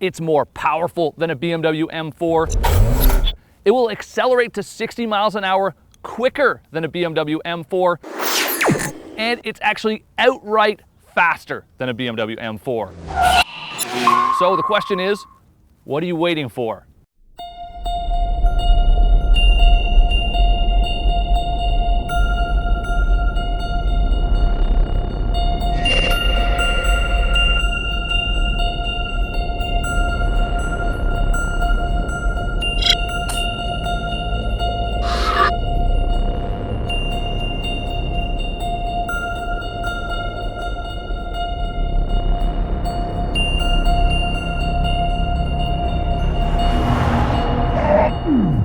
It's more powerful than a BMW M4. It will accelerate to 60 miles an hour quicker than a BMW M4. And it's actually outright faster than a BMW M4. So the question is, what are you waiting for?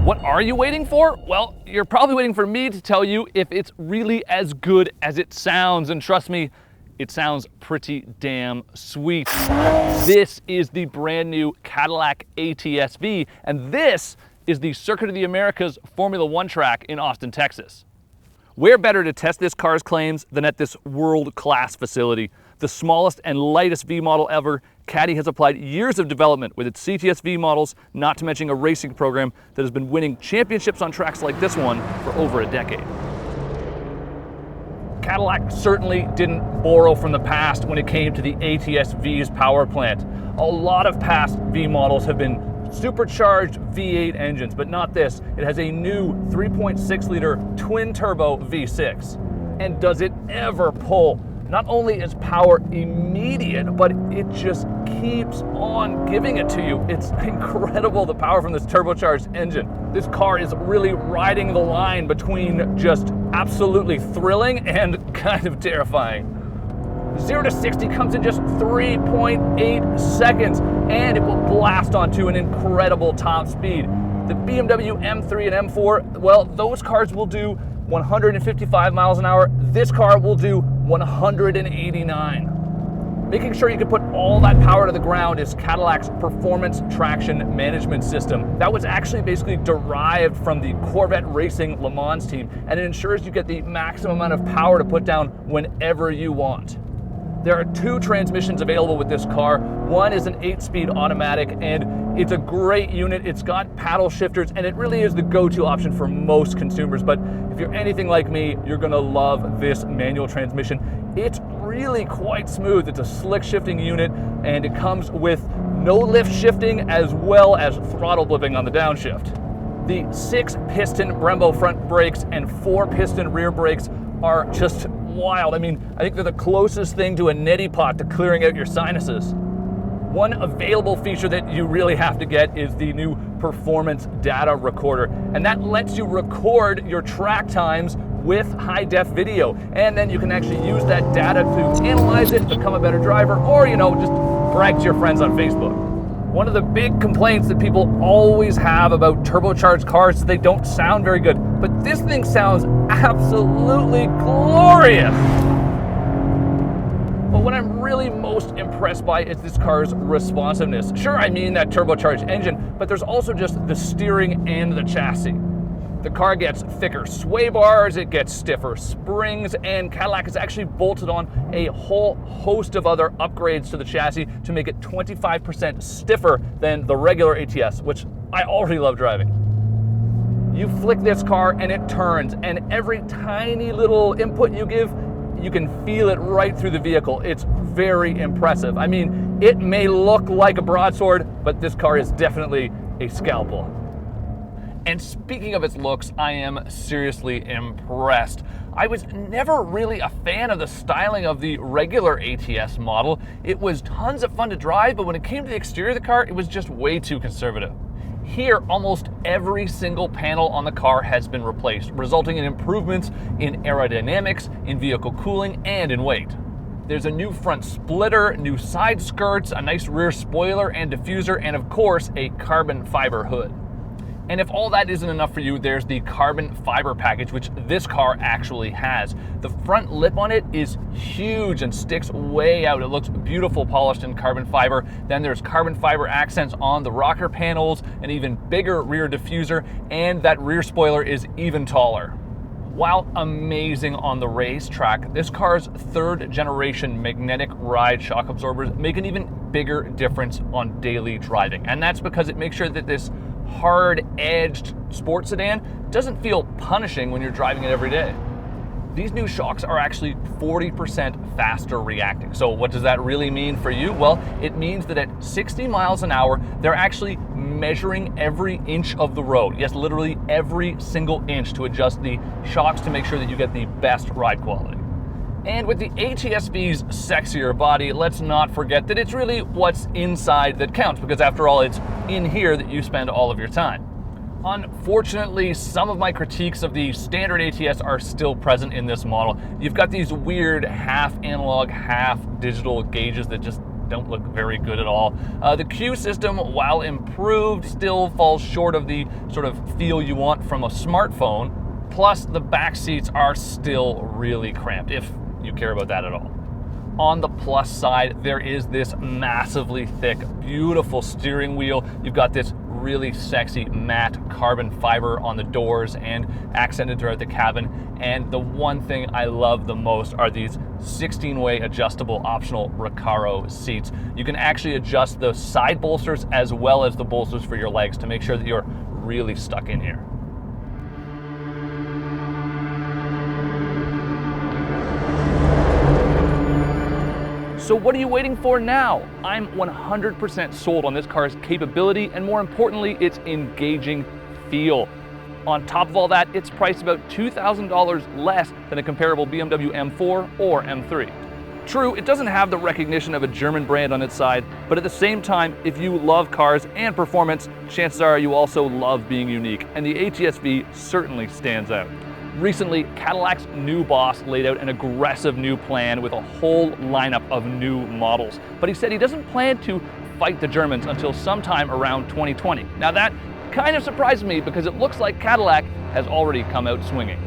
What are you waiting for? Well, you're probably waiting for me to tell you if it's really as good as it sounds. And trust me, it sounds pretty damn sweet. This is the brand new Cadillac ATS-V, and this is the Circuit of the Americas Formula One track in Austin, Texas. Where better to test this car's claims than at this world-class facility? The smallest and lightest V model ever, Caddy has applied years of development with its CTS-V models, not to mention a racing program that has been winning championships on tracks like this one for over a decade. Cadillac certainly didn't borrow from the past when it came to the ATS-V's power plant. A lot of past V models have been supercharged V8 engines, but not this. It has a new 3.6-liter twin-turbo V6. And does it ever pull? Not only is power immediate, but it just keeps on giving it to you. It's incredible, the power from this turbocharged engine. This car is really riding the line between just absolutely thrilling and kind of terrifying. 0 to 60 comes in just 3.8 seconds, and it will blast onto an incredible top speed. The BMW M3 and M4, well, those cars will do 155 miles an hour. This car will do 189. Making sure you can put all that power to the ground is Cadillac's Performance Traction Management System. That was actually basically derived from the Corvette Racing Le Mans team, and it ensures you get the maximum amount of power to put down whenever you want. There are 2 transmissions available with this car. One is an 8-speed automatic, and it's a great unit. It's got paddle shifters, and it really is the go-to option for most consumers. But if you're anything like me, you're gonna love this manual transmission. It's really quite smooth. It's a slick shifting unit, and it comes with no lift shifting as well as throttle blipping on the downshift. The 6-piston Brembo front brakes and 4-piston rear brakes are just wild. I mean, I think they're the closest thing to a neti pot to clearing out your sinuses. One available feature that you really have to get is the new performance data recorder, and that lets you record your track times with high-def video, and then you can actually use that data to analyze it, become a better driver, or, you know, just brag to your friends on Facebook. One of the big complaints that people always have about turbocharged cars is they don't sound very good, but this thing sounds absolutely glorious. But what I'm really most impressed by is this car's responsiveness. Sure, I mean that turbocharged engine, but there's also just the steering and the chassis. The car gets thicker sway bars, it gets stiffer springs, and Cadillac has actually bolted on a whole host of other upgrades to the chassis to make it 25% stiffer than the regular ATS, which I already love driving. You flick this car and it turns, and every tiny little input you give, you can feel it right through the vehicle. It's very impressive. I mean, it may look like a broadsword, but this car is definitely a scalpel. And speaking of its looks, I am seriously impressed. I was never really a fan of the styling of the regular ATS model. It was tons of fun to drive, but when it came to the exterior of the car, it was just way too conservative. Here, almost every single panel on the car has been replaced, resulting in improvements in aerodynamics, in vehicle cooling, and in weight. There's a new front splitter, new side skirts, a nice rear spoiler and diffuser, and of course, a carbon fiber hood. And if all that isn't enough for you, there's the carbon fiber package, which this car actually has. The front lip on it is huge and sticks way out. It looks beautiful polished in carbon fiber. Then there's carbon fiber accents on the rocker panels, an even bigger rear diffuser, and that rear spoiler is even taller. While amazing on the racetrack, this car's 3rd generation magnetic ride shock absorbers make an even bigger difference on daily driving. And that's because it makes sure that this hard-edged sports sedan doesn't feel punishing when you're driving it every day. These new shocks are actually 40% faster reacting. So what does that really mean for you? Well, it means that at 60 miles an hour, they're actually measuring every inch of the road. Yes, literally every single inch to adjust the shocks to make sure that you get the best ride quality. And with the ATS-V's sexier body, let's not forget that it's really what's inside that counts, because after all, it's in here that you spend all of your time. Unfortunately, some of my critiques of the standard ATS are still present in this model. You've got these weird half analog, half digital gauges that just don't look very good at all. The Q system, while improved, still falls short of the sort of feel you want from a smartphone. Plus, the back seats are still really cramped, if you care about that at all. On the plus side, there is this massively thick, beautiful steering wheel. You've got this really sexy matte carbon fiber on the doors and accented throughout the cabin. And the one thing I love the most are these 16-way adjustable optional Recaro seats. You can actually adjust the side bolsters as well as the bolsters for your legs to make sure that you're really stuck in here. So what are you waiting for now? I'm 100% sold on this car's capability and, more importantly, its engaging feel. On top of all that, it's priced about $2,000 less than a comparable BMW M4 or M3. True, it doesn't have the recognition of a German brand on its side, but at the same time, if you love cars and performance, chances are you also love being unique, and the ATS-V certainly stands out. Recently, Cadillac's new boss laid out an aggressive new plan with a whole lineup of new models. But he said he doesn't plan to fight the Germans until sometime around 2020. Now that kind of surprised me because it looks like Cadillac has already come out swinging.